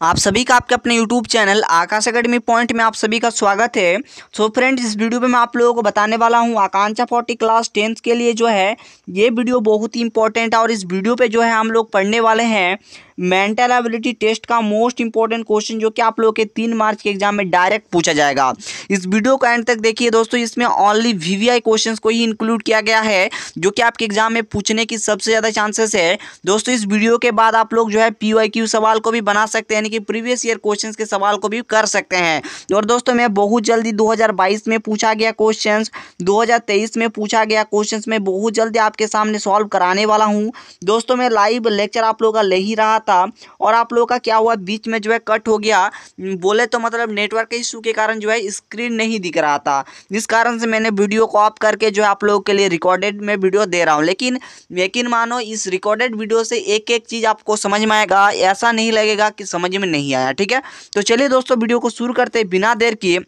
आप सभी का आपके अपने YouTube चैनल आकाश एकेडमी पॉइंट में आप सभी का स्वागत है। सो फ्रेंड्स, इस वीडियो में मैं आप लोगों को बताने वाला हूं आकांक्षा 40 क्लास 10th के लिए जो है ये वीडियो बहुत ही इंपॉर्टेंट है। और इस वीडियो पे जो है हम लोग पढ़ने वाले हैं मेंटल एबिलिटी टेस्ट का मोस्ट इंपॉर्टेंट क्वेश्चन, जो कि आप लोगों के 3 मार्च के एग्जाम में डायरेक्ट पूछा जाएगा। इस वीडियो को एंड तक देखिए दोस्तों, इसमें ओनली VVI क्वेश्चंस को ही इंक्लूड किया गया है जो कि आपके एग्जाम में पूछने की सबसे ज़्यादा चांसेस है। दोस्तों, इस वीडियो के बाद आप लोग जो है PYQ सवाल को भी बना सकते हैं, यानी कि प्रीवियस ईयर क्वेश्चंस के सवाल को भी कर सकते हैं। और दोस्तों, मैं बहुत जल्दी 2022 में पूछा गया क्वेश्चंस, 2023 में पूछा गया क्वेश्चंस में बहुत जल्दी आपके सामने सॉल्व कराने वाला हूं। दोस्तों, मैं लाइव लेक्चर आप लोगों का ले ही रहा था और आप लोगों का क्या हुआ, बीच में जो है कट हो गया। बोले तो मतलब नेटवर्क के इशू के कारण जो है स्क्रीन नहीं दिख रहा था, जिस कारण से मैंने वीडियो को ऑफ करके जो है आप लोगों के लिए रिकॉर्डेड में वीडियो दे रहा हूं। लेकिन यकीन मानो, इस रिकॉर्डेड वीडियो से एक एक चीज़ आपको समझ में आएगा, ऐसा नहीं लगेगा कि समझ में नहीं आया। ठीक है, तो चलिए दोस्तों, वीडियो को शुरू करते हैं बिना देर किए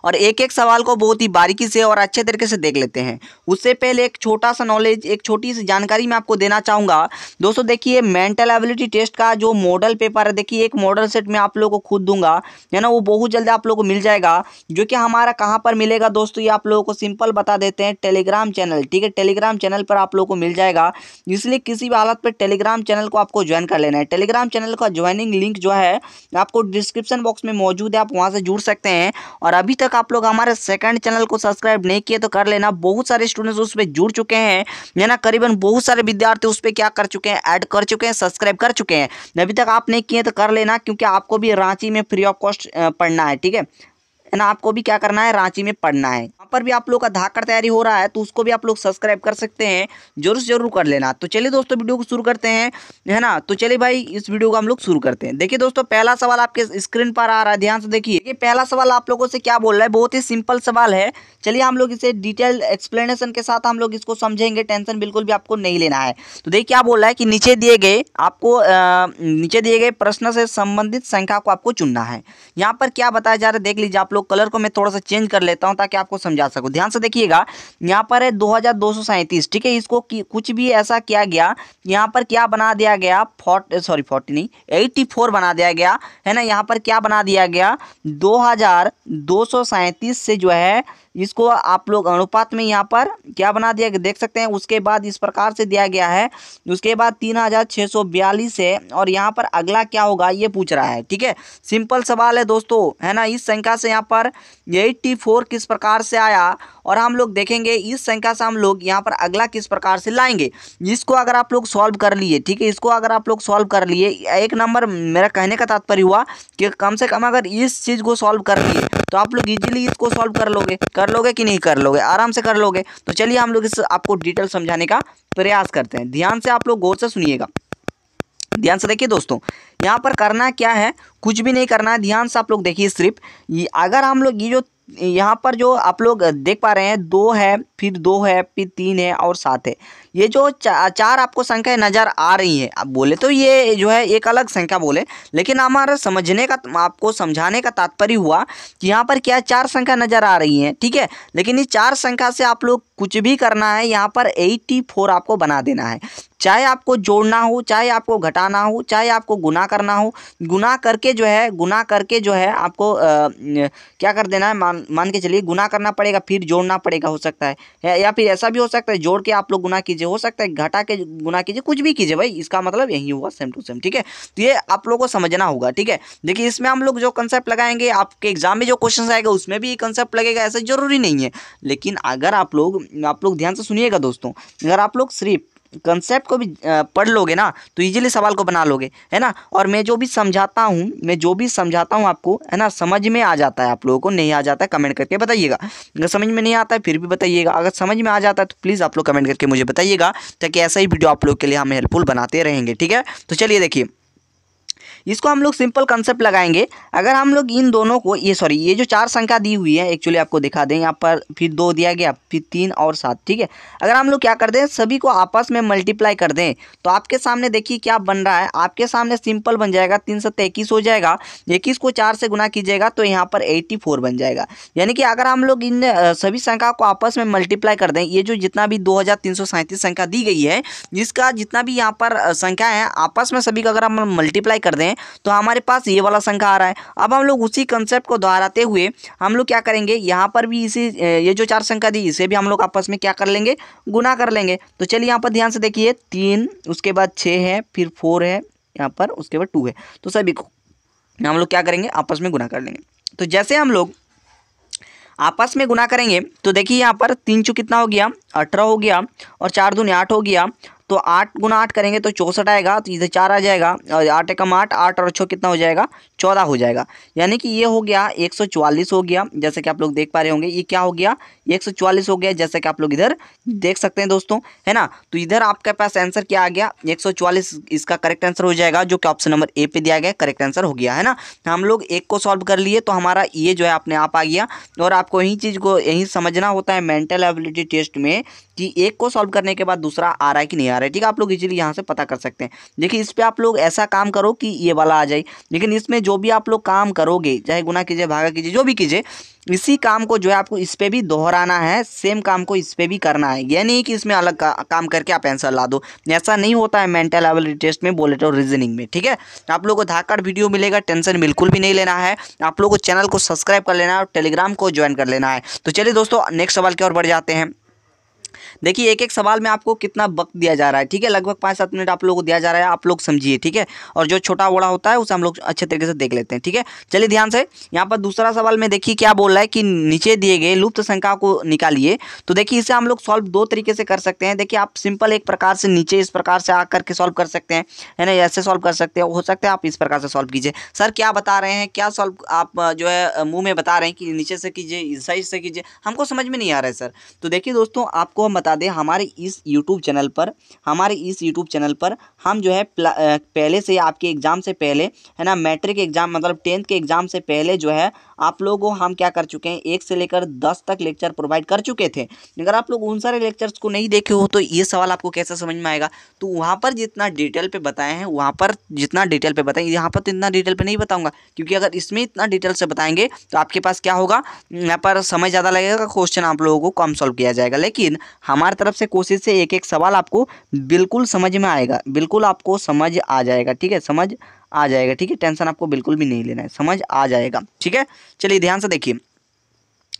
और एक एक सवाल को बहुत ही बारीकी से और अच्छे तरीके से देख लेते हैं। उससे पहले एक छोटा सा नॉलेज, एक छोटी सी जानकारी मैं आपको देना चाहूँगा। दोस्तों देखिए, मेंटल एबिलिटी टेस्ट का जो मॉडल पेपर है, देखिए एक मॉडल सेट मैं आप लोगों को खुद दूंगा, है ना, वो बहुत जल्दी आप लोगों को मिल जाएगा। जो कि हमारा कहाँ पर मिलेगा दोस्तों, ये आप लोगों को सिंपल बता देते हैं, टेलीग्राम चैनल। ठीक है, टेलीग्राम चैनल पर आप लोगों को मिल जाएगा, इसलिए किसी भी हालत पर टेलीग्राम चैनल को आपको ज्वाइन कर लेना है। टेलीग्राम चैनल का ज्वाइनिंग लिंक जो है आपको डिस्क्रिप्शन बॉक्स में मौजूद है, आप वहाँ से जुड़ सकते हैं। और अभी तक आप लोग हमारे सेकंड चैनल को सब्सक्राइब नहीं किए तो कर लेना। बहुत सारे स्टूडेंट्स उस पर जुड़ चुके हैं, है ना, करीबन बहुत सारे विद्यार्थी उस पर क्या कर चुके हैं, ऐड कर चुके हैं, सब्सक्राइब कर चुके हैं। अभी तक आप नहीं किए तो कर लेना, क्योंकि आपको भी रांची में फ्री ऑफ कॉस्ट पढ़ना है। ठीक है ना, आपको भी क्या करना है, रांची में पढ़ना है। वहाँ पर भी आप लोग का धाकड़ तैयारी हो रहा है, तो उसको भी आप लोग सब्सक्राइब कर सकते हैं, जरूर से जरूर कर लेना। तो चलिए दोस्तों, वीडियो को शुरू करते हैं, है ना। तो चलिए भाई, इस वीडियो को हम लोग शुरू करते हैं। देखिए दोस्तों, पहला सवाल आपके स्क्रीन पर आ रहा है, ध्यान से देखिए। ये पहला सवाल आप लोगों से क्या बोल रहा है, बहुत ही सिंपल सवाल है। चलिए हम लोग इसे डिटेल एक्सप्लेनेशन के साथ हम लोग इसको समझेंगे, टेंशन बिल्कुल भी आपको नहीं लेना है। तो देखिए क्या बोल रहा है कि नीचे दिए गए प्रश्न से संबंधित संख्या को आपको चुनना है। यहाँ पर क्या बताया जा रहा है देख लीजिए आप लोग। कलर को मैं थोड़ा सा चेंज कर लेता हूँ ताकि आपको समझा सकूँ। ध्यान से देखिएगा, यहाँ पर है 2237। ठीक है, इसको कुछ भी ऐसा किया गया, यहाँ पर क्या बना दिया गया, 40 नहीं 84 बना दिया गया, है ना। यहाँ पर क्या बना दिया गया, 2237 से जो है इसको आप लोग अनुपात में यहाँ पर क्या बना दिया देख सकते हैं। उसके बाद इस प्रकार से दिया गया है, उसके बाद 3642 है, और यहाँ पर अगला क्या होगा ये पूछ रहा है। ठीक है, सिंपल सवाल है दोस्तों, है ना। इस संख्या से यहाँ पर 84 किस प्रकार से आया, और हम लोग देखेंगे इस संख्या से हम लोग यहाँ पर अगला किस प्रकार से लाएंगे। इसको अगर आप लोग सॉल्व कर लिए, ठीक है, इसको अगर आप लोग सॉल्व कर लिए, एक नंबर मेरा कहने का तात्पर्य हुआ कि कम से कम अगर इस चीज़ को सॉल्व कर लिए तो आप लोग इजीली इसको सॉल्व कर लोगे कि नहीं कर लोगे, आराम से कर लोगे। तो चलिए हम लोग इस आपको डिटेल समझाने का प्रयास करते हैं। ध्यान से आप लोग गौर से सुनिएगा, ध्यान से देखिए दोस्तों। यहाँ पर करना क्या है, कुछ भी नहीं करना है, ध्यान से आप लोग देखिए। सिर्फ अगर हम लोग ये जो यहाँ पर जो आप लोग देख पा रहे हैं, 2 है, फिर 2 है, फिर 3 है और 7 है, ये जो चार आपको संख्या नज़र आ रही है। अब बोले तो ये जो है एक अलग संख्या बोले, लेकिन हमारा समझने का, आपको समझाने का तात्पर्य हुआ कि यहाँ पर क्या 4 संख्या नज़र आ रही हैं। ठीक है, लेकिन इस 4 संख्या से आप लोग कुछ भी करना है, यहाँ पर 84 आपको बना देना है। चाहे आपको जोड़ना हो, चाहे आपको घटाना हो, चाहे आपको गुना करना हो, गुना करके जो है आपको क्या कर देना है, मान के चलिए गुना करना पड़ेगा, फिर जोड़ना पड़ेगा, हो सकता है, या फिर ऐसा भी हो सकता है जोड़ के आप लोग गुना कीजिए, हो सकता है घटा के गुना कीजिए, कुछ भी कीजिए भाई, इसका मतलब यही हुआ, सेम टू सेम। ठीक है, तो ये आप लोगों को समझना होगा। ठीक है, देखिए इसमें हम लोग जो कंसेप्ट लगाएंगे, आपके एग्जाम में जो क्वेश्चन आएगा उसमें भी कंसेप्ट लगेगा, ऐसा जरूरी नहीं है। लेकिन अगर आप लोग ध्यान से सुनिएगा दोस्तों, अगर आप लोग सिर्फ कंसेप्ट को भी पढ़ लोगे ना तो इजीली सवाल को बना लोगे, है ना। और मैं जो भी समझाता हूँ आपको, है ना, समझ में आ जाता है। आप लोगों को नहीं आ जाता है कमेंट करके बताइएगा, अगर समझ में नहीं आता है फिर भी बताइएगा, अगर समझ में आ जाता है तो प्लीज़ आप लोग कमेंट करके मुझे बताइएगा, ताकि ऐसा ही वीडियो आप लोग के लिए हम हेल्पफुल बनाते रहेंगे। ठीक है, तो चलिए देखिए, इसको हम लोग सिंपल कंसेप्ट लगाएंगे। अगर हम लोग इन दोनों को ये जो 4 संख्या दी हुई है, एक्चुअली आपको दिखा दें, यहाँ पर फिर 2 दिया गया, फिर 3 और 7। ठीक है, अगर हम लोग क्या कर दें, सभी को आपस में मल्टीप्लाई कर दें तो आपके सामने देखिए क्या बन रहा है, आपके सामने सिंपल बन जाएगा, 3 7 21 हो जाएगा, 21 को 4 से गुना कीजिएगा तो यहाँ पर 84 बन जाएगा। यानी कि अगर हम लोग इन सभी संख्या को आपस में मल्टीप्लाई कर दें, ये जो जितना भी 2337 संख्या दी गई है, जिसका जितना भी यहाँ पर संख्या है आपस में सभी का अगर हम मल्टीप्लाई कर दें हैं तो हमारे पास ये वाला संख्या आ रहा है। अब हम लोग उसी कंसेप्ट को दोहराते हुए हम लोग क्या करेंगे, यहाँ पर भी इसी ये जो 4 संख्या दी इसे भी हम लोग आपस में क्या कर लेंगे, गुना कर लेंगे। तो चलिए यहाँ पर ध्यान से देखिए, 3 उसके बाद 6 है, फिर 4 है यहाँ पर, उसके बाद 2 है, तो सभी को हम लोग क्या करेंगे, आपस में गुना कर लेंगे। तो जैसे हम लोग आपस में गुना करेंगे तो देखिए यहाँ पर 3 चू कितना हो गया, 18 हो गया, और 4 दूनी 8 हो गया। तो 8 गुना 8 करेंगे तो 64 आएगा, तो इधर 4 आ जाएगा, और 8 एकम 8, 8 और 6 कितना हो जाएगा, 14 हो जाएगा। यानी कि ये हो गया 144 हो गया, जैसे कि आप लोग देख पा रहे होंगे। ये क्या हो गया, 144 हो गया, जैसे कि आप लोग इधर देख सकते हैं दोस्तों, है ना। तो इधर आपके पास आंसर क्या आ गया, 144 इसका करेक्ट आंसर हो जाएगा, जो कि ऑप्शन नंबर ए पे दिया गया करेक्ट आंसर हो गया, है ना। हम लोग एक को सॉल्व कर लिए तो हमारा ये जो है अपने आप आ गया। और आपको यही चीज़ को यही समझना होता है मेंटल एबिलिटी टेस्ट में कि एक को सॉल्व करने के बाद दूसरा आ रहा है कि नहीं आ रहा है, ठीक है। आप लोग इजीली यहाँ से पता कर सकते हैं। देखिए इस पे आप लोग ऐसा काम करो कि ये वाला आ जाए, लेकिन इसमें जो भी आप लोग काम करोगे, चाहे गुना कीजिए, भागा कीजिए, जो भी कीजिए, इसी काम को जो है आपको इस पे भी दोहराना है, सेम काम को इस पे भी करना है। ये नहीं कि इसमें अलग काम करके आप आंसर ला दो, ऐसा नहीं होता है मेंटल एबिलिटी टेस्ट में, बोले तो रीजनिंग में, ठीक है। तो आप लोगों को धाकड़ वीडियो मिलेगा, टेंशन बिल्कुल भी नहीं लेना है। आप लोगों को चैनल को सब्सक्राइब कर लेना है और टेलीग्राम को ज्वाइन कर लेना है। तो चलिए दोस्तों नेक्स्ट सवाल की ओर बढ़ जाते हैं। देखिए एक एक सवाल में आपको कितना वक्त दिया जा रहा है, ठीक है, लगभग 5-7 मिनट आप लोगों को दिया जा रहा है, आप लोग समझिए, ठीक है। और जो छोटा बड़ा होता है उसे हम लोग अच्छे तरीके से देख लेते हैं, ठीक है। चलिए ध्यान से, यहाँ पर दूसरा सवाल में देखिए क्या बोल रहा है कि नीचे दिए गए लुप्त संख्या को निकालिए। तो देखिए इसे हम लोग सॉल्व 2 तरीके से कर सकते हैं। देखिए आप सिंपल एक प्रकार से नीचे इस प्रकार से आकर के सॉल्व कर सकते हैं, है ना, ऐसे सॉल्व कर सकते हैं। हो सकता है आप इस प्रकार से सॉल्व कीजिए। सर क्या बता रहे हैं, क्या सॉल्व आप जो है मुंह में बता रहे हैं कि नीचे से कीजिए, इस साइड से कीजिए, हमको समझ में नहीं आ रहा है सर। तो देखिए दोस्तों आपको हम बता दें, हमारे इस यूट्यूब चैनल पर हम जो है पहले से आपके एग्ज़ाम से पहले, है ना, मैट्रिक एग्ज़ाम मतलब 10th के एग्ज़ाम से पहले जो है आप लोगों को हम क्या कर चुके हैं, 1 से लेकर 10 तक लेक्चर प्रोवाइड कर चुके थे। अगर आप लोग उन सारे लेक्चर्स को नहीं देखे हो तो ये सवाल आपको कैसे समझ में आएगा। तो वहाँ पर जितना डिटेल पे बताए हैं, वहाँ पर जितना डिटेल पे बताएंगे, यहाँ पर तो इतना डिटेल पे नहीं बताऊँगा, क्योंकि अगर इसमें इतना डिटेल से बताएंगे तो आपके पास क्या होगा, यहाँ पर समय ज़्यादा लगेगा, क्वेश्चन आप लोगों को कम सॉल्व किया जाएगा। लेकिन हमारी तरफ से कोशिश से एक एक सवाल आपको बिल्कुल समझ में आएगा, बिल्कुल आपको समझ आ जाएगा, ठीक है, समझ आ जाएगा, ठीक है। टेंशन आपको बिल्कुल भी नहीं लेना है, समझ आ जाएगा, ठीक है। चलिए ध्यान से देखिए,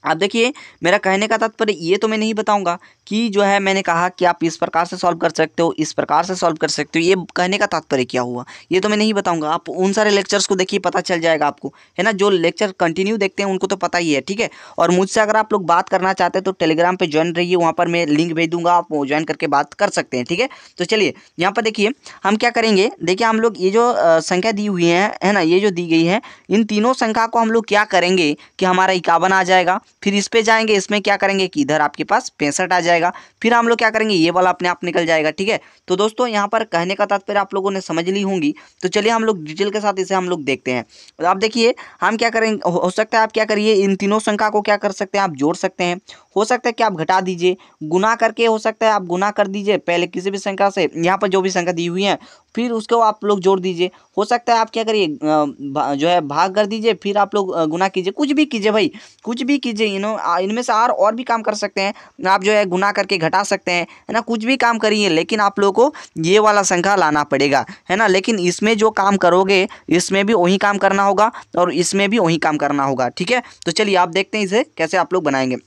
अब देखिए मेरा कहने का तात्पर्य ये तो मैं नहीं बताऊंगा कि जो है मैंने कहा कि आप इस प्रकार से सॉल्व कर सकते हो, इस प्रकार से सॉल्व कर सकते हो, ये कहने का तात्पर्य क्या हुआ ये तो मैं नहीं बताऊंगा। आप उन सारे लेक्चर्स को देखिए, पता चल जाएगा आपको, है ना। जो लेक्चर कंटिन्यू देखते हैं उनको तो पता ही है, ठीक है। और मुझसे अगर आप लोग बात करना चाहते हैं तो टेलीग्राम पर ज्वाइन रहिए, वहाँ पर मैं लिंक भेज दूंगा, आप ज्वाइन करके बात कर सकते हैं, ठीक है। तो चलिए यहाँ पर देखिए हम क्या करेंगे, देखिए हम लोग ये जो संख्या दी हुई है ना, ये जो दी गई है, इन तीनों संख्या को हम लोग क्या करेंगे कि हमारा 51 आ जाएगा। फिर इस पे जाएंगे, इसमें क्या करेंगे कि इधर आपके पास 65 आ जाएगा। फिर हम लोग क्या करेंगे, ये वाला अपने आप निकल जाएगा, ठीक है। तो दोस्तों यहाँ पर कहने का तात्पर्य आप लोगों ने समझ ली होंगी। तो चलिए हम लोग डिटेल के साथ इसे हम लोग देखते हैं। तो आप देखिए हम क्या करेंगे, हो सकता है आप क्या करिए, इन तीनों संख्या को क्या कर सकते हैं, आप जोड़ सकते हैं। हो सकता है कि आप घटा दीजिए, गुना करके हो सकता है आप गुना कर दीजिए पहले किसी भी संख्या से, यहाँ पर जो भी संख्या दी हुई है, फिर उसको आप लोग जोड़ दीजिए। हो सकता है आप क्या करिए, जो है भाग कर दीजिए, फिर आप लोग गुना कीजिए, कुछ भी कीजिए भाई, कुछ भी कीजिए। इनमें से और भी काम कर सकते हैं आप, जो है गुना करके घटा सकते हैं, है ना, कुछ भी काम करिए, लेकिन आप लोगों को ये वाला संख्या लाना पड़ेगा, है ना। लेकिन इसमें जो काम करोगे इसमें भी वही काम करना होगा और इसमें भी वही काम करना होगा, ठीक है। तो चलिए आप देखते हैं इसे कैसे आप लोग बनाएंगे।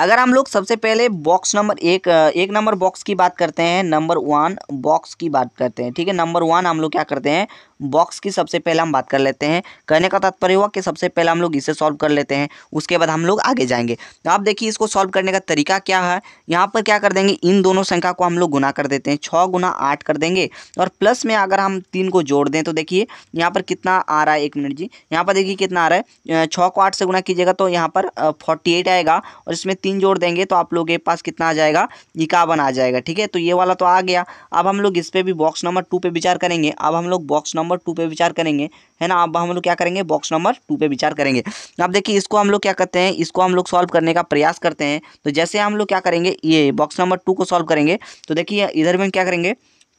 अगर हम लोग सबसे पहले बॉक्स नंबर एक नंबर बॉक्स की बात करते हैं, नंबर 1 बॉक्स की बात करते हैं, ठीक है। नंबर 1 हम लोग क्या करते हैं, बॉक्स की सबसे पहले हम बात कर लेते हैं। कहने का तात्पर्य हुआ कि सबसे पहले हम लोग इसे सॉल्व कर लेते हैं, उसके बाद हम लोग आगे जाएंगे। तो आप देखिए इसको सॉल्व करने का तरीका क्या है। यहाँ पर क्या कर देंगे, इन दोनों संख्या को हम लोग गुना कर देते हैं, 6 गुना 8 कर देंगे, और प्लस में अगर हम 3 को जोड़ दें तो देखिए यहाँ पर कितना आ रहा है, 1 मिनट जी, यहाँ पर देखिए कितना आ रहा है, 6 को 8 से गुना कीजिएगा तो यहाँ पर 48 आएगा, और इसमें 3 जोड़ देंगे तो आप लोग के पास कितना आ जाएगा, 51 आ जाएगा, ठीक है। तो ये वाला तो आ गया। अब हम लोग इस पे भी बॉक्स नंबर 2 पे विचार करेंगे। अब हम लोग बॉक्स नंबर 2 पे विचार करेंगे, है ना। अब हम लोग क्या करेंगे, बॉक्स नंबर 2 पे विचार करेंगे। अब देखिए इसको हम लोग क्या करते हैं, इसको हम लोग सॉल्व करने का प्रयास करते हैं। तो जैसे हम लोग क्या करेंगे, ये बॉक्स नंबर 2 को सॉल्व करेंगे तो देखिए इधर में क्या करेंगे,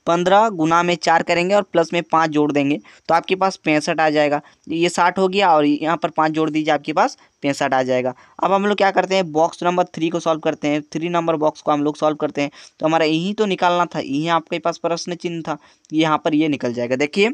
15 गुना में 4 करेंगे और प्लस में 5 जोड़ देंगे तो आपके पास 65 आ जाएगा। ये 60 हो गया और यहाँ पर 5 जोड़ दीजिए, आपके पास 65 आ जाएगा। अब हम लोग क्या करते हैं, बॉक्स नंबर 3 को सॉल्व करते हैं, 3 नंबर बॉक्स को हम लोग सॉल्व करते हैं। तो हमारा यही तो निकालना था, यही आपके पास प्रश्न चिन्ह था, यहाँ पर ये निकल जाएगा। देखिए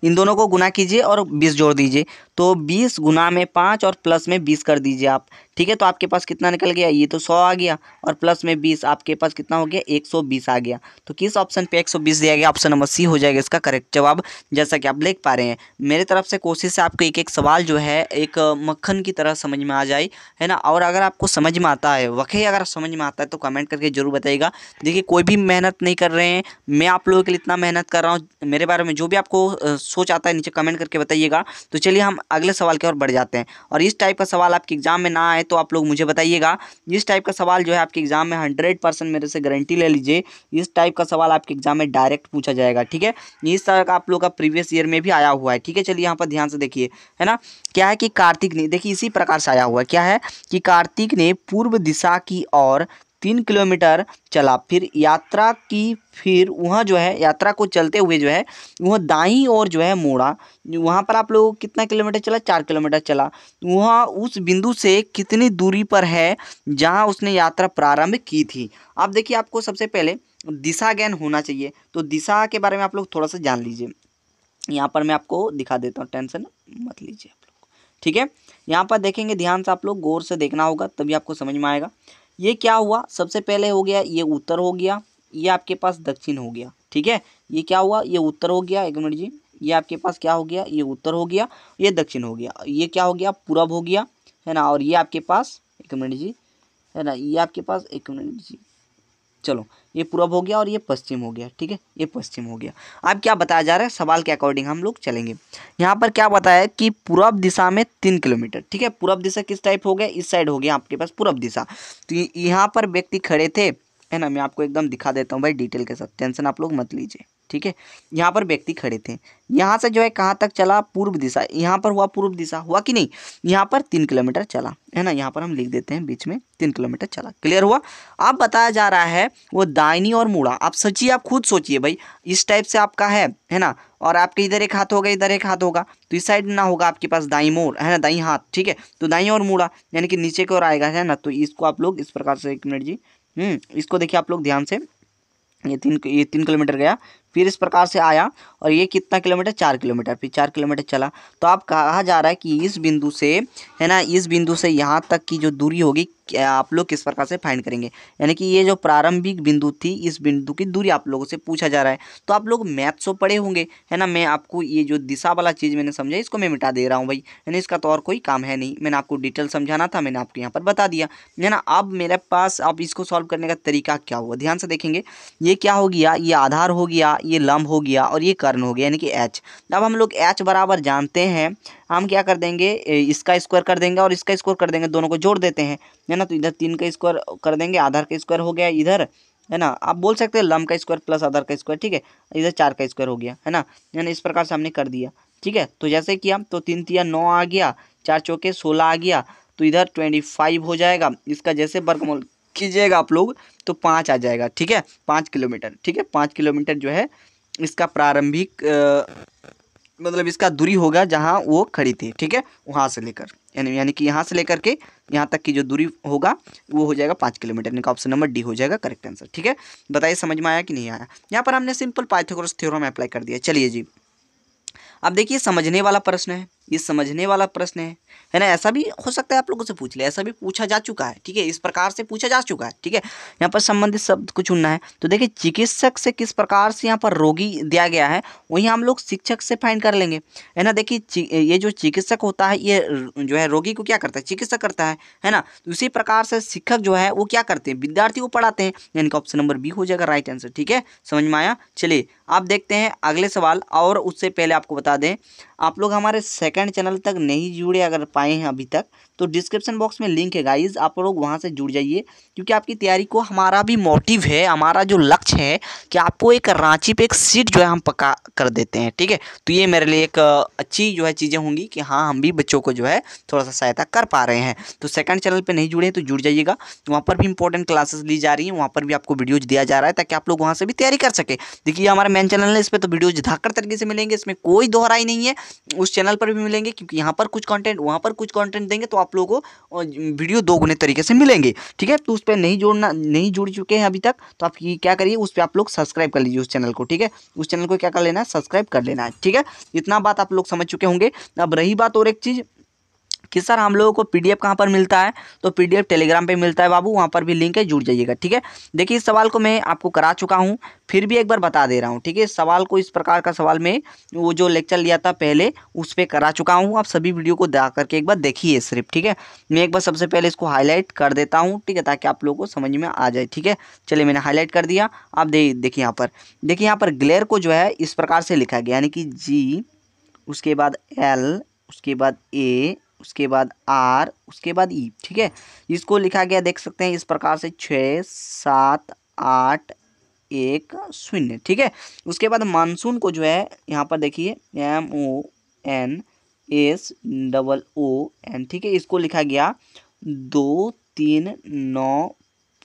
इन दोनों को गुना कीजिए और 20 जोड़ दीजिए, तो 20 गुना में 5 और प्लस में 20 कर दीजिए आप, ठीक है। तो आपके पास कितना निकल गया, ये तो 100 आ गया और प्लस में 20 आपके पास कितना हो गया, 120 आ गया। तो किस ऑप्शन पे 120 दिया गया, ऑप्शन नंबर सी हो जाएगा इसका करेक्ट जवाब। जैसा कि आप देख पा रहे हैं मेरे तरफ से कोशिश है आपको एक एक सवाल जो है एक मक्खन की तरह समझ में आ जाए, है ना। और अगर आपको समझ में आता है, वाकई अगर समझ में आता है तो कमेंट करके जरूर बताइएगा। देखिए कोई भी मेहनत नहीं कर रहे हैं, मैं आप लोगों के लिए इतना मेहनत कर रहा हूँ। मेरे बारे में जो भी आपको सोच आता है नीचे कमेंट करके बताइएगा। तो चलिए हम अगले सवाल की ओर बढ़ जाते हैं। और इस टाइप का सवाल आपके एग्जाम में ना आए तो आप लोग मुझे बताइएगा। इस टाइप का सवाल जो है आपके एग्जाम में 100% मेरे से गारंटी ले लीजिए, इस टाइप का सवाल आपके एग्जाम में डायरेक्ट पूछा जाएगा, ठीक है। इस तरह का आप लोग का प्रीवियस ईयर में भी आया हुआ है, ठीक है। चलिए यहाँ पर ध्यान से देखिए, है ना। क्या है कि कार्तिक ने, देखिए इसी प्रकार से आया हुआ है, क्या है कि कार्तिक ने पूर्व दिशा की ओर 3 किलोमीटर चला, फिर वहाँ जो है यात्रा को चलते हुए जो है वह दाईं ओर जो है मोड़ा। वहाँ पर आप लोग कितना किलोमीटर चला, 4 किलोमीटर चला। वहाँ उस बिंदु से कितनी दूरी पर है जहाँ उसने यात्रा प्रारंभ की थी। आप देखिए आपको सबसे पहले दिशा ज्ञान होना चाहिए, तो दिशा के बारे में आप लोग थोड़ा सा जान लीजिए। यहाँ पर मैं आपको दिखा देता हूँ, टेंशन मत लीजिए आप लोग, ठीक है। यहाँ पर देखेंगे ध्यान से, आप लोग गौर से देखना होगा तभी आपको समझ में आएगा। ये क्या हुआ, सबसे पहले हो गया ये उत्तर हो गया, ये आपके पास दक्षिण हो गया, ठीक है। ये क्या हुआ, ये उत्तर हो गया, एक मिनट जी, ये आपके पास क्या हो गया, ये उत्तर हो गया, ये दक्षिण हो गया, ये क्या हो गया, पूरब हो गया, है ना। और ये आपके पास, एक मिनट जी, है ना, ये आपके पास, एक मिनट जी, चलो ये पूरब हो गया और ये पश्चिम हो गया, ठीक है, ये पश्चिम हो गया। अब क्या बताया जा रहा है, सवाल के अकॉर्डिंग हम लोग चलेंगे। यहाँ पर क्या बताया कि पूरब दिशा में 3 किलोमीटर, ठीक है। पूरब दिशा किस टाइप हो गया, इस साइड हो गया आपके पास पूरब दिशा। तो यहाँ पर व्यक्ति खड़े थे, है ना। मैं आपको एकदम दिखा देता हूँ भाई डिटेल के साथ, टेंशन आप लोग मत लीजिए, ठीक है। यहाँ पर व्यक्ति खड़े थे, यहाँ से जो है कहाँ तक चला, पूर्व दिशा, यहाँ पर हुआ पूर्व दिशा, हुआ कि नहीं। यहाँ पर 3 किलोमीटर चला, है ना। यहाँ पर हम लिख देते हैं बीच में 3 किलोमीटर चला, क्लियर हुआ। अब बताया जा रहा है वो दाहिनी और मुड़ा। आप सोचिए, आप खुद सोचिए भाई, इस टाइप से आपका है ना। और आपके इधर एक हाथ होगा, इधर एक हाथ होगा, तो इस साइड ना होगा आपके पास दाई मोड़, है ना, दाई हाथ, ठीक है। तो दाई और मुड़ा यानी कि नीचे की ओर आएगा, है ना। तो इसको आप लोग इस प्रकार से, एक मिनट जी, इसको देखिए आप लोग ध्यान से, ये 3 किलोमीटर गया, फिर इस प्रकार से आया और ये कितना किलोमीटर, 4 किलोमीटर, फिर 4 किलोमीटर चला। तो आप कहा जा रहा है कि इस बिंदु से, है ना, इस बिंदु से यहाँ तक की जो दूरी होगी आप लोग किस प्रकार से फाइंड करेंगे, यानी कि ये जो प्रारंभिक बिंदु थी, इस बिंदु की दूरी आप लोगों से पूछा जा रहा है। तो आप लोग मैथ्स तो पढ़े होंगे, है ना। मैं आपको ये जो दिशा वाला चीज़ मैंने समझा, इसको मैं मिटा दे रहा हूँ भाई, है ना। इसका तो और कोई काम है नहीं, मैंने आपको डिटेल समझाना था, मैंने आपको यहाँ पर बता दिया, है ना। अब मेरे पास अब इसको सॉल्व करने का तरीका क्या हुआ, ध्यान से देखेंगे। ये क्या हो गया, ये आधार हो गया, ये लंब हो गया और ये कर्ण हो गया, यानी कि एच। अब हम लोग एच बराबर जानते हैं, हम क्या कर देंगे, इसका स्क्वायर कर देंगे और इसका स्क्वायर कर देंगे, दोनों को जोड़ देते हैं, है ना। तो इधर 3 का स्क्वायर कर देंगे, आधार का स्क्वायर हो गया इधर, है ना। आप बोल सकते हैं लंब का स्क्वायर प्लस आधार का स्क्वायर, ठीक है। इधर 4 का स्क्वायर हो गया, है ना, यानी इस प्रकार से हमने कर दिया, ठीक है। तो जैसे किया तो 3 तिया 9 आ गया, 4 चौके 16 आ गया, तो इधर 25 हो जाएगा। इसका जैसे वर्गमूल कीजिएगा आप लोग तो 5 आ जाएगा, ठीक है, 5 किलोमीटर, ठीक है। 5 किलोमीटर जो है इसका प्रारंभिक मतलब इसका दूरी होगा जहाँ वो खड़ी थी, ठीक है, वहाँ से लेकर, यानी कि यहाँ से लेकर के यहाँ तक की जो दूरी होगा वो हो जाएगा 5 किलोमीटर, यानी कि ऑप्शन नंबर डी हो जाएगा करेक्ट आंसर, ठीक है। बताइए समझ में आया कि नहीं आया। यहाँ पर हमने सिंपल पाइथागोरस थ्योरम अप्लाई कर दिया। चलिए जी, अब देखिए समझने वाला प्रश्न है, ये समझने वाला प्रश्न है ना। ऐसा भी हो सकता है आप लोगों से पूछ ले, ऐसा भी पूछा जा चुका है, ठीक है, इस प्रकार से पूछा जा चुका है, ठीक है। यहाँ पर संबंधित शब्द को चुनना है। तो देखिए चिकित्सक से किस प्रकार से यहाँ पर रोगी दिया गया है, वही हम लोग शिक्षक से फाइंड कर लेंगे, है ना। देखिए ये जो चिकित्सक होता है ये जो है रोगी को क्या करता है, चिकित्सक करता है ना। तो उसी प्रकार से शिक्षक जो है वो क्या करते हैं, विद्यार्थी को पढ़ाते हैं, यानी कि ऑप्शन नंबर बी हो जाएगा राइट आंसर, ठीक है। समझ में आया। चलिए आप देखते हैं अगले सवाल। और उससे पहले आपको बता दें, आप लोग हमारे सेकंड चैनल तक नहीं जुड़े अगर पाए हैं अभी तक, तो डिस्क्रिप्शन बॉक्स में लिंक है गाइज, आप लोग वहां से जुड़ जाइए, क्योंकि आपकी तैयारी को हमारा भी मोटिव है, हमारा जो लक्ष्य है कि आपको एक रांची पे एक सीट जो है हम पक्का कर देते हैं, ठीक है। तो ये मेरे लिए एक अच्छी जो है चीज़ें होंगी कि हाँ हम भी बच्चों को जो है थोड़ा सा सहायता कर पा रहे हैं। तो सेकंड चैनल पर नहीं जुड़े हैं तो जुड़ जाइएगा, वहाँ पर भी इंपॉर्टेंट क्लासेस ली जा रही हैं, वहाँ पर भी आपको वीडियोज दिया जा रहा है ताकि आप लोग वहाँ से भी तैयारी कर सके। देखिए हमारा मेन चैनल है, इस पर तो वीडियोज धाकर तरीके से मिलेंगे, इसमें कोई दोहराई नहीं है, उस चैनल पर भी मिलेंगे, क्योंकि यहाँ पर कुछ कंटेंट, वहाँ पर कुछ कंटेंट देंगे, तो आप लोगों को वीडियो दोगुने तरीके से मिलेंगे। ठीक है, तो उस पर नहीं जुड़ चुके हैं अभी तक, तो आप क्या करिए, उस पर आप लोग सब्सक्राइब कर लीजिए उस चैनल को। ठीक है, उस चैनल को क्या कर लेना है, सब्सक्राइब कर लेना है। ठीक है, इतना बात आप लोग समझ चुके होंगे। अब रही बात और एक चीज़ कि सर हम लोगों को पीडीएफ कहाँ पर मिलता है, तो पीडीएफ टेलीग्राम पे मिलता है बाबू, वहाँ पर भी लिंक है, जुड़ जाइएगा। ठीक है, देखिए इस सवाल को मैं आपको करा चुका हूँ, फिर भी एक बार बता दे रहा हूँ। ठीक है, इस सवाल को, इस प्रकार का सवाल में वो जो लेक्चर लिया था पहले, उस पर करा चुका हूँ। आप सभी वीडियो को जा करके एक बार देखिए सिर्फ। ठीक है, मैं एक बार सबसे पहले इसको हाईलाइट कर देता हूँ। ठीक है, ताकि आप लोगों को समझ में आ जाए। ठीक है, चलिए मैंने हाईलाइट कर दिया। आप देखिए यहाँ पर, देखिए यहाँ पर ग्लेयर को जो है इस प्रकार से लिखा गया, यानी कि G, उसके बाद L, उसके बाद A, उसके बाद R, उसके बाद E। ठीक है, इसको लिखा गया, देख सकते हैं इस प्रकार से 6 7 8 1 0। ठीक है, उसके बाद मानसून को जो है यहाँ पर देखिए MONSOON। ठीक है, इसको लिखा गया 2 3 9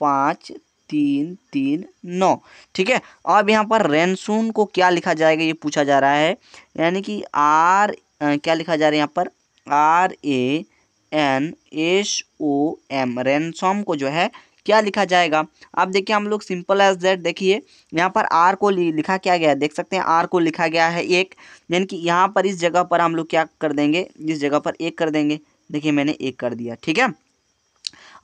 5 3 3 9। ठीक है, अब यहाँ पर रेनसून को क्या लिखा जाएगा, ये पूछा जा रहा है, यानी कि क्या लिखा जा रहा है यहाँ पर, RANSOM, रैनसॉम को जो है क्या लिखा जाएगा। अब देखिए हम लोग सिंपल एज दैट, देखिए यहाँ पर R को लिखा क्या गया है, देख सकते हैं R को लिखा गया है 1, यानी कि यहाँ पर इस जगह पर हम लोग क्या कर देंगे, इस जगह पर 1 कर देंगे। देखिए मैंने 1 कर दिया। ठीक है,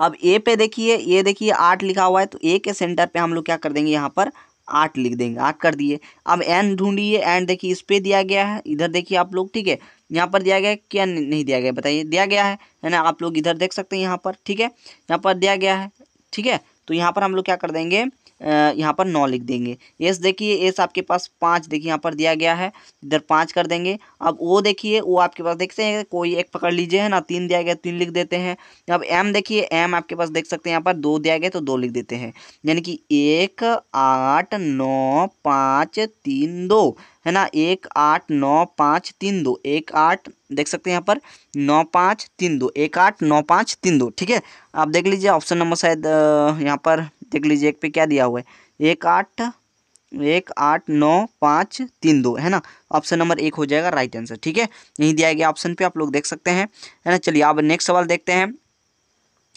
अब ए पे देखिए, ये देखिए 8 लिखा हुआ है, तो ए के सेंटर पे हम लोग क्या कर देंगे, यहाँ पर 8 लिख देंगे, 8 कर दिए। अब एन ढूंढिए, एन देखिए इस पे दिया गया है, इधर देखिए आप लोग। ठीक है, यहाँ पर दिया गया है क्या, नहीं दिया गया, बताइए, दिया गया है ना, आप लोग इधर देख सकते हैं यहाँ पर। ठीक है, यहाँ पर दिया गया है। ठीक है, तो यहाँ पर हम लोग क्या कर देंगे, यहाँ पर 9 लिख देंगे। एस देखिए, एस आपके पास 5, देखिए यहाँ पर दिया गया है, इधर 5 कर देंगे। अब ओ देखिए, वो आपके पास देखते हैं, कोई एक पकड़ लीजिए, है ना, 3 दिया गया, 3 लिख देते हैं। अब एम देखिए, एम आपके पास देख सकते हैं यहाँ पर 2 दिया गया, तो 2 लिख देते हैं, यानी कि 1 8 9 5 3 2, है ना, 1 8 9 5 3 2, 1 8 देख सकते हैं यहाँ पर 9 5 3 2, 1 8 9 5 3 2। ठीक है, आप देख लीजिए ऑप्शन नंबर शायद यहाँ पर देख लीजिए, एक पे क्या दिया हुआ है, 1 8 9 5 3 2, है ना, ऑप्शन नंबर 1 हो जाएगा राइट आंसर। ठीक है, यही दिया गया ऑप्शन पे, आप लोग देख सकते हैं, है ना। चलिए अब नेक्स्ट सवाल देखते हैं,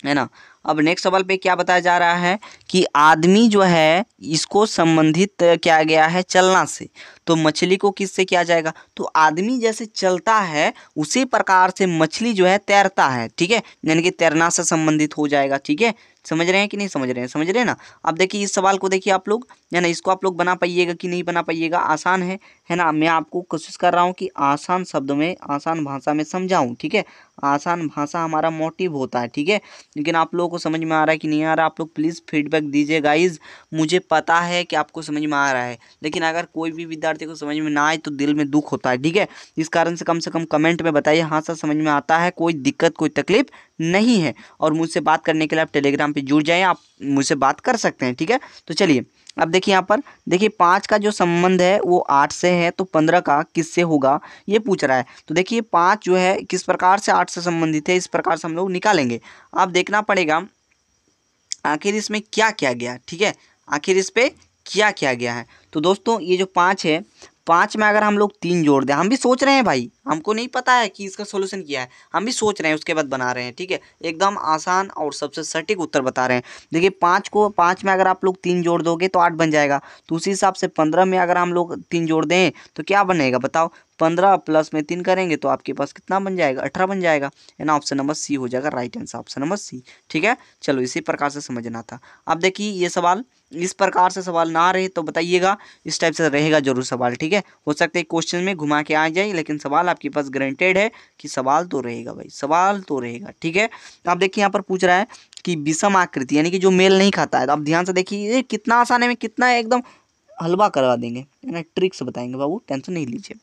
है ना। अब नेक्स्ट सवाल पे क्या बताया जा रहा है कि आदमी जो है इसको संबंधित किया गया है चलना से, तो मछली को किससे किया जाएगा, तो आदमी जैसे चलता है उसी प्रकार से मछली जो है तैरता है। ठीक है, यानी कि तैरना से संबंधित हो जाएगा। ठीक है, समझ रहे हैं कि नहीं समझ रहे हैं, समझ रहे हैं ना। अब देखिए इस सवाल को देखिए आप लोग, है ना, इसको आप लोग बना पाइएगा कि नहीं बना पाइएगा, आसान है ना। मैं आपको कोशिश कर रहा हूँ कि आसान शब्दों में, आसान भाषा में समझाऊँ। ठीक है, आसान भाषा हमारा मोटिव होता है। ठीक है, लेकिन आप लोगों को समझ में आ रहा है कि नहीं आ रहा, आप लोग प्लीज़ फीडबैक दीजिए गाइज। मुझे पता है कि आपको समझ में आ रहा है, लेकिन अगर कोई भी विद्यार्थी को समझ में ना आए तो दिल में दुख होता है। ठीक है, इस कारण से कम कमेंट में बताइए, हाँ सर समझ में आता है, कोई दिक्कत कोई तकलीफ नहीं है। और मुझसे बात करने के लिए आप टेलीग्राम पे जुड़ जाएं, आप मुझसे बात कर सकते हैं। ठीक है, तो चलिए अब देखिए यहाँ पर, देखिए 5 का जो संबंध है वो 8 से है, तो 15 का किससे होगा ये पूछ रहा है। तो देखिए 5 जो है किस प्रकार से 8 से संबंधित है, इस प्रकार से हम लोग निकालेंगे। अब देखना पड़ेगा आखिर इसमें क्या किया गया। ठीक है, आखिर इस पे क्या किया गया है। तो दोस्तों ये जो 5 है, 5 में अगर हम लोग 3 जोड़ दें, हम भी सोच रहे हैं भाई, हमको नहीं पता है कि इसका सोल्यूशन क्या है, हम भी सोच रहे हैं, उसके बाद बना रहे हैं। ठीक है, एकदम आसान और सबसे सटीक उत्तर बता रहे हैं। देखिए 5 में अगर आप लोग 3 जोड़ दोगे तो 8 बन जाएगा, तो उसी हिसाब से 15 में अगर हम लोग 3 जोड़ दें तो क्या बनेगा बताओ, 15 प्लस में 3 करेंगे तो आपके पास कितना बन जाएगा, 18 बन जाएगा, है ना। ऑप्शन नंबर सी हो जाएगा right answer, option number C. ठीक है, चलो इसी प्रकार से समझना था। अब देखिए ये सवाल, इस प्रकार से सवाल ना रहे तो बताइएगा, इस टाइप से रहेगा जरूर सवाल। ठीक है, हो सकता है क्वेश्चन में घुमा के आ जाए, लेकिन सवाल आपके पास गारंटेड है कि सवाल तो रहेगा भाई, सवाल तो रहेगा। ठीक है, अब देखिए यहाँ पर पूछ रहा है कि विषम आकृति, यानी कि जो मेल नहीं खाता है। तो अब ध्यान से देखिए, ये कितना आसान है, में कितना एकदम हलवा करवा देंगे, है ना, ट्रिक्स बताएंगे बाबू, टेंशन नहीं लीजिए।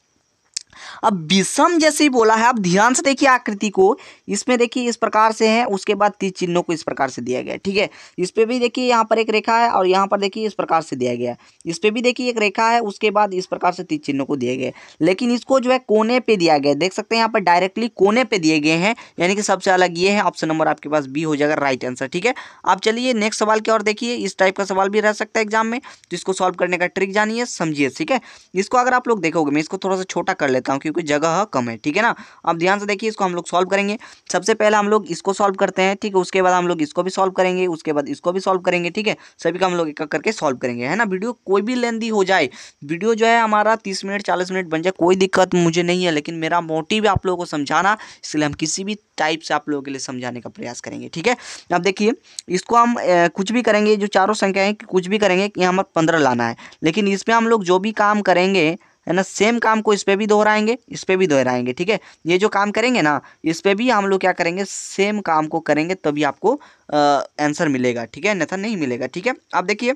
अब विषम जैसे ही बोला है, अब ध्यान से देखिए आकृति को, इसमें देखिए इस प्रकार से है, उसके बाद तीर चिन्हों को इस प्रकार से दिया गया है। ठीक है, इस पे भी देखिए यहाँ पर एक रेखा है, और यहाँ पर देखिए इस प्रकार से दिया गया है, इस पे भी देखिए एक रेखा है, उसके बाद इस प्रकार से तीर चिन्हों को दिए गए, लेकिन इसको जो है कोने पे दिया गया है, देख सकते हैं यहाँ पर डायरेक्टली कोने पे दिए गए हैं, यानी कि सबसे अलग ये है। ऑप्शन नंबर आपके पास बी हो जाएगा राइट आंसर। ठीक है, अब चलिए नेक्स्ट सवाल की ओर देखिए, इस टाइप का सवाल भी रह सकता है एग्जाम में, तो इसको सॉल्व करने का ट्रिक जानिए, समझिए। ठीक है, इसको अगर आप लोग देखोगे, मैं इसको थोड़ा सा छोटा कर लेता हूँ, क्योंकि जगह कम है, ठीक है ना। अब ध्यान से देखिए, इसको हम लोग सॉल्व करेंगे। सबसे पहले हम लोग इसको सॉल्व करते हैं, ठीक है। उसके बाद हम लोग इसको भी सॉल्व करेंगे, उसके बाद इसको भी सॉल्व करेंगे, ठीक है। सभी का हम लोग एक एक करके सॉल्व करेंगे, है ना। वीडियो कोई भी लेंदी हो जाए, वीडियो जो है हमारा 30 मिनट 40 मिनट बन जाए, कोई दिक्कत मुझे नहीं है, लेकिन मेरा मोटिव है आप लोगों को समझाना, इसलिए हम किसी भी टाइप से आप लोगों के लिए समझाने का प्रयास करेंगे, ठीक है। अब देखिए, इसको हम कुछ भी करेंगे, जो चारों संख्या है कुछ भी करेंगे कि हमें 15 लाना है, लेकिन इसमें हम लोग जो भी काम करेंगे, है ना, सेम काम को इस पे भी दोहराएंगे, इस पे भी दोहराएंगे, ठीक है। ये जो काम करेंगे ना, इस पे भी हम लोग क्या करेंगे, सेम काम को करेंगे, तभी आपको आंसर मिलेगा, ठीक है, अन्यथा नहीं मिलेगा, ठीक है। अब देखिए,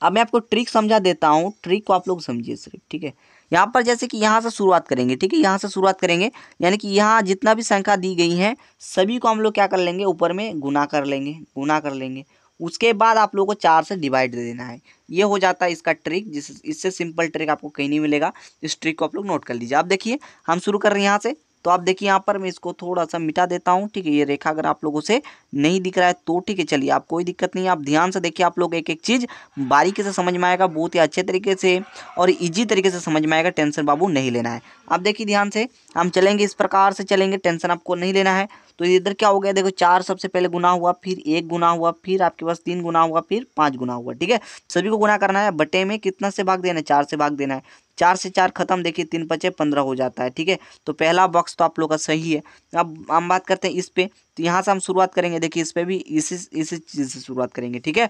अब मैं आपको ट्रिक समझा देता हूँ, ट्रिक को आप लोग समझिए सिर्फ, ठीक है। यहाँ पर जैसे कि यहाँ से शुरुआत करेंगे, ठीक है, यहाँ से शुरुआत करेंगे, यानी कि यहाँ जितना भी संख्या दी गई है सभी को हम लोग क्या कर लेंगे, ऊपर में गुना कर लेंगे, गुना कर लेंगे। उसके बाद आप लोगों को 4 से डिवाइड दे देना है। ये हो जाता है इसका ट्रिक, इससे सिंपल ट्रिक आपको कहीं नहीं मिलेगा। इस ट्रिक को आप लोग नोट कर लीजिए। आप देखिए, हम शुरू कर रहे हैं यहाँ से, तो आप देखिए यहाँ पर मैं इसको थोड़ा सा मिटा देता हूँ, ठीक है। ये रेखा अगर आप लोगों से नहीं दिख रहा है तो ठीक है, चलिए, आप कोई दिक्कत नहीं है। आप ध्यान से देखिए, आप लोग एक एक चीज़ बारीकी से समझ में आएगा, बहुत ही अच्छे तरीके से और इजी तरीके से समझ में आएगा। टेंशन बाबू नहीं लेना है। आप देखिए ध्यान से, हम चलेंगे इस प्रकार से चलेंगे, टेंशन आपको नहीं लेना है। तो इधर क्या हो गया, देखो 4 सबसे पहले गुना हुआ, फिर 1 गुना हुआ, फिर आपके पास 3 गुना हुआ, फिर 5 गुना हुआ, ठीक है। सभी को गुना करना है, बटे में कितना से भाग देना है, 4 से भाग देना है। 4 से 4 खत्म, देखिए 3 5 15 हो जाता है, ठीक है। तो पहला बॉक्स तो आप लोग का सही है। अब हम बात करते हैं इस पे, तो यहाँ से हम शुरुआत करेंगे। देखिए इस पे भी इसी चीज़ से शुरुआत करेंगे, ठीक है।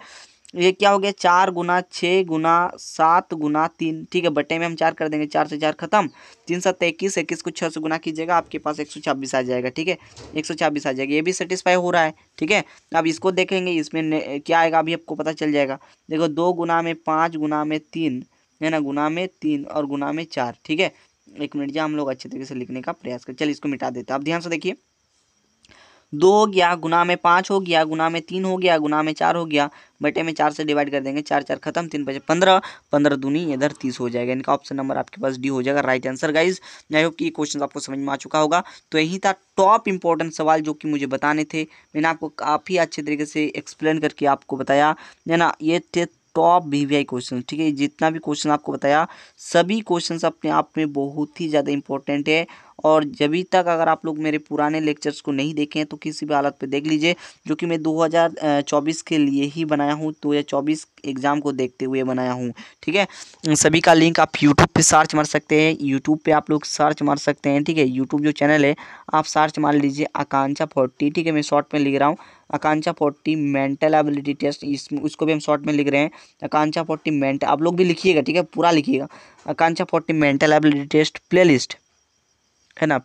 ये क्या हो गया, 4 गुना 6 गुना 7 गुना 3, ठीक है। बटे में हम 4 कर देंगे, 4 से 4 खत्म, 3 7 21, 21 को 6 से गुना कीजिएगा, आपके पास 126 आ जाएगा, ठीक है। 126 आ जाएगा, ये भी सेटिस्फाई हो रहा है, ठीक है। अब इसको देखेंगे, इसमें क्या आएगा अभी आपको पता चल जाएगा। देखो 2 गुना में 5 गुना में 3, है ना, गुना में 3 और गुना में 4, ठीक है। 1 मिनट, हम लोग अच्छे तरीके से लिखने का प्रयास करें। चलिए इसको मिटा देते हैं। अब ध्यान से देखिए, 2 हो गया, गुना में 5 हो गया, गुना में 3 हो गया, गुना में 4 हो गया, बटे में 4 से डिवाइड कर देंगे, 4 4 खत्म, 3 5 15, 15 दूनी इधर 30 हो जाएगा। इनका ऑप्शन नंबर आपके पास डी हो जाएगा, right answer guys. I hope कि ये क्वेश्चन आपको समझ में आ चुका होगा। तो यही था टॉप इंपॉर्टेंट सवाल जो कि मुझे बताने थे। मैंने आपको काफ़ी अच्छे तरीके से एक्सप्लेन करके आपको बताया, है ना। ये थे टॉप वीवीआई क्वेश्चन, ठीक है। जितना भी क्वेश्चन आपको बताया, सभी क्वेश्चंस अपने आप में बहुत ही ज़्यादा इंपॉर्टेंट है। और जब तक अगर आप लोग मेरे पुराने लेक्चर्स को नहीं देखें तो किसी भी हालत पे देख लीजिए, जो कि मैं 2024 के लिए ही बनाया हूँ, 2024 एग्ज़ाम को देखते हुए बनाया हूँ, ठीक है। सभी का लिंक आप यूट्यूब पे सर्च मार सकते हैं, यूट्यूब पे आप लोग सर्च मार सकते हैं, ठीक है। यूट्यूब जो चैनल है आप सर्च मार लीजिए आकांक्षा 40, ठीक है। मैं शॉर्ट में लिख रहा हूँ आकांक्षा 40 मेंटल एबिलिटी टेस्ट, इसमें उसको भी हम शॉर्ट में लिख रहे हैं आकांक्षा 40 मेंटल। आप लोग भी लिखिएगा, ठीक है, पूरा लिखिएगा, आकांक्षा 40 मेंटल एबिलिटी टेस्ट प्लेलिस्ट, है ना,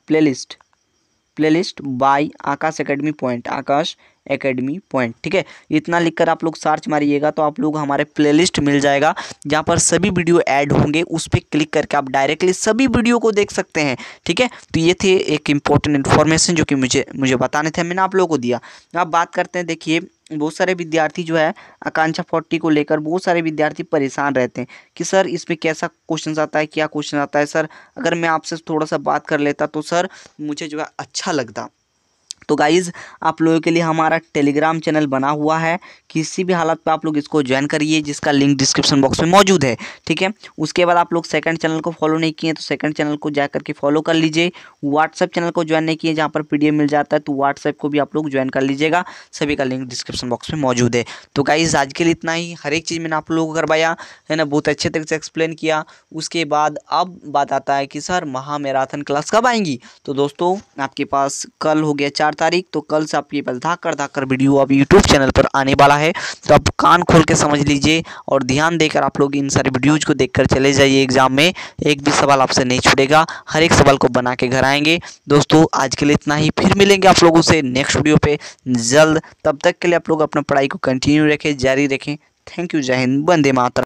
प्लेलिस्ट बाय आकाश एकेडमी पॉइंट, आकाश एकेडमी पॉइंट, ठीक है। इतना लिखकर आप लोग सर्च मारिएगा तो आप लोग हमारे प्लेलिस्ट मिल जाएगा, जहाँ पर सभी वीडियो ऐड होंगे। उस पर क्लिक करके आप डायरेक्टली सभी वीडियो को देख सकते हैं, ठीक है। तो ये थे एक इम्पोर्टेंट इन्फॉर्मेशन जो कि मुझे बताने थे, मैंने आप लोगों को दिया। अब बात करते हैं, देखिए बहुत सारे विद्यार्थी जो है आकांक्षा 40 को लेकर बहुत सारे विद्यार्थी परेशान रहते हैं कि सर इसमें कैसा क्वेश्चन आता है, क्या क्वेश्चन आता है। सर अगर मैं आपसे थोड़ा सा बात कर लेता तो सर मुझे जो है अच्छा लगता। तो गाइज़ आप लोगों के लिए हमारा टेलीग्राम चैनल बना हुआ है, किसी भी हालत पे आप लोग इसको ज्वाइन करिए, जिसका लिंक डिस्क्रिप्शन बॉक्स में मौजूद है, ठीक है। उसके बाद आप लोग सेकंड चैनल को फॉलो नहीं किए तो सेकंड चैनल को जा करके फॉलो कर लीजिए। व्हाट्सएप चैनल को ज्वाइन नहीं किए, जहाँ पर PDF मिल जाता है, तो व्हाट्सएप को भी आप लोग ज्वाइन कर लीजिएगा, सभी का लिंक डिस्क्रिप्शन बॉक्स में मौजूद है। तो गाइज़ आज के लिए इतना ही, हर एक चीज़ मैंने आप लोगों को करवाया, है ना, बहुत अच्छे तरीके से एक्सप्लेन किया। उसके बाद अब बात आता है कि सर महामैराथन क्लास कब आएंगी। तो दोस्तों आपके पास कल हो गया 4 तारीख, तो कल से आपके पास धाक कर वीडियो अब यूट्यूब चैनल पर आने वाला है। तो आप कान खोल के समझ लीजिए और ध्यान देकर आप लोग इन सारे वीडियोज़ को देखकर चले जाइए। एग्जाम में एक भी सवाल आपसे नहीं छूटेगा, हर एक सवाल को बना के घर आएंगे। दोस्तों आज के लिए इतना ही, फिर मिलेंगे आप लोगों से नेक्स्ट वीडियो पे जल्द। तब तक के लिए आप लोग अपना पढ़ाई को कंटिन्यू रखें, जारी रखें। थैंक यू, जय हिंद, वंदे मातरम।